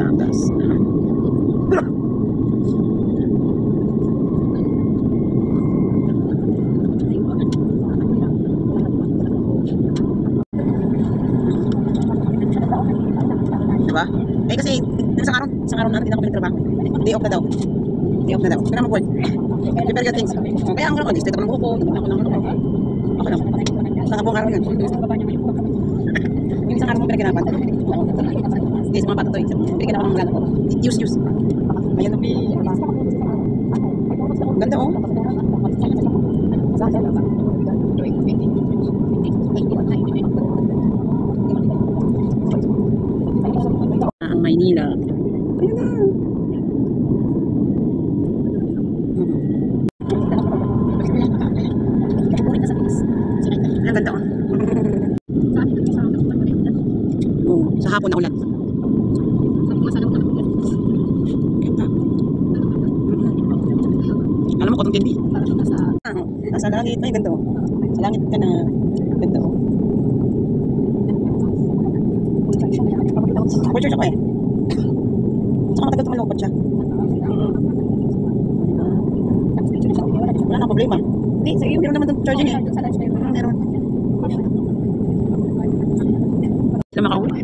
Batangas. Diba? Eh kasi isang araw na hindi na ako pinagtrabaho. Day off na daw. Kaya naman work. Prepare your things. Kaya ang ako, straight ako ng buko. Ako lang. Sa buong araw yun. Yung isang araw mong pinagkinapan. Hindi, sa mga bata to eh. Pinagkinapan ng gano'n. Use. Ayan o. Ganda o. Ang Maynila. Ayun na. Ang ganda o. Sa hapon na ulan. Alam mo, kotong candy. Nasa langit. Ay, ganda o. Sa langit ka na. Ganda o. Purchase ako eh. Saka matagal tumalupad siya. Wala nang problema. Hindi, sa iyo, meron naman itong charging eh. Meron. Sila makauwi.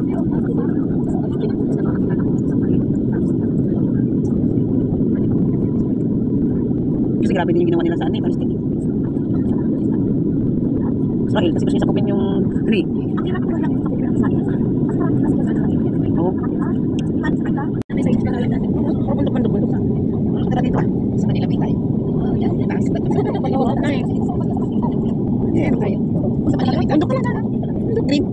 Kasi grabe din yung ginawa nila sa Palestine. Israel, kasi gusto niya sakupin yung Greek. Oo. Bundok. Tara dito ah. Sa Manila Bay tayo. Yan, taas. Ayan tayo. Sa Manila Bay. Bundok lang. Bundok green.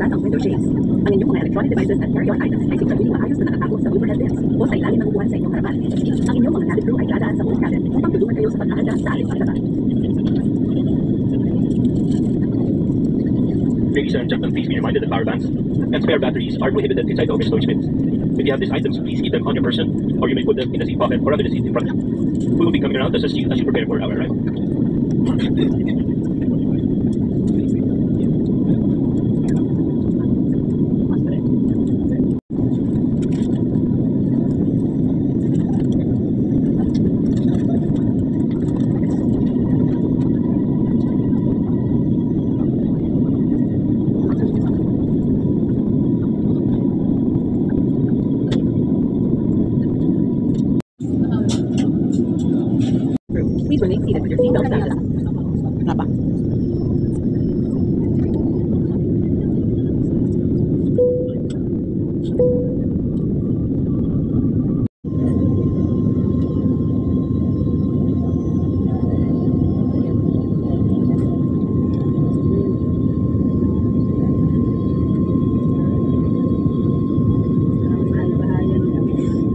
Ang window shades. Ang inyong mga electronic devices at carry-on items ay siguraduhin maayos na nakatago sa overhead bins o sa ilalim ng upuan sa inyong harapan. Ang inyong mga cabin crew ay dadaan sa full cabin upang tulungan kayo sa paglakad sa alis paglabas. Ladies and gentlemen, please be reminded that power banks and spare batteries are prohibited inside the overhead storage bins. If you have these items, please keep them on your person, or you may put them in the seat pocket or under the seat in front of you. We will be coming around to assist you as you prepare for our arrival. Please remain seated with your seatbelt fastened. Kenapa?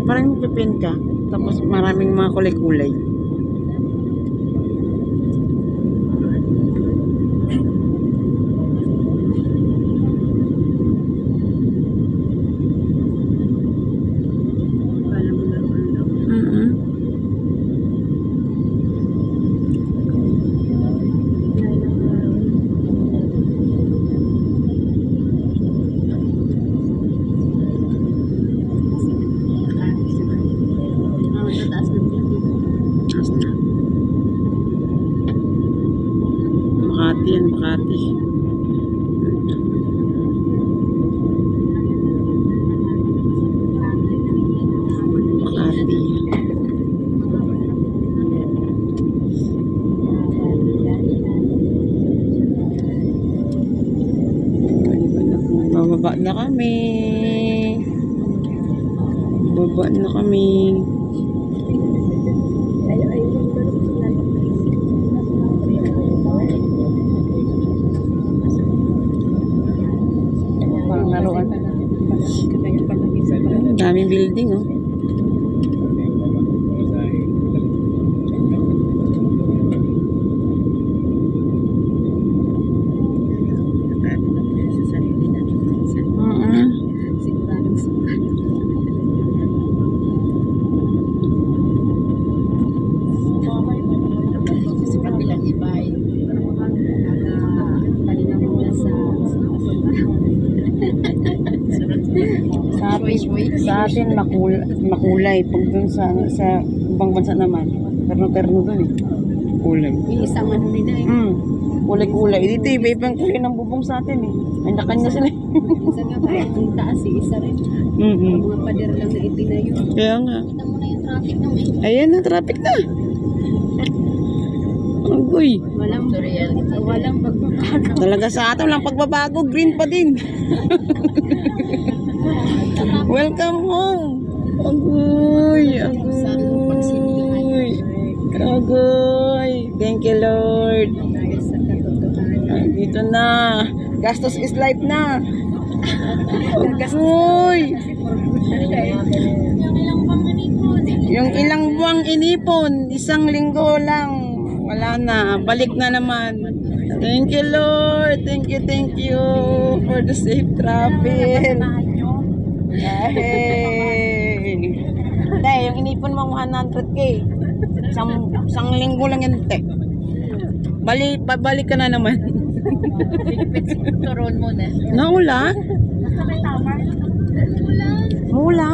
Parang pipin ka, tapos maraming mga kulay-kulay. Makati yan, Makati. Makati. Bababa na kami. Bababa na kami. Parang laruan. Daming building, oh. Sa atin makulay. Pag dun sa ibang bansa naman, terno-terno dun eh. Kulay. Isang ano nila eh. Kulay-kulay. Dito iba ibang kulay ng bubong sa atin eh. Kanya-kanya sila. Isa nga ba, yung taas eh, isa rin. Mga pader lang na itinayo. Kaya nga. Kita mo na yung traffic ng Ayan na, traffic na. Agoy. Walang pagbabago. Talaga sa atin, walang pagbabago. Green pa din. Welcome home. Agoy. Agoy. Agoy. Thank you, Lord. Dito na. Gastos is life na. Agoy. Yung ilang buwang inipon, isang linggo lang. Wala na. Balik na naman. Thank you, Lord. Thank you for the safe travel. Hey. Te, yung inipon mo 100K. Isang linggo lang yan, te. Babalik ka na naman. Turon mo na. Naula? Mula.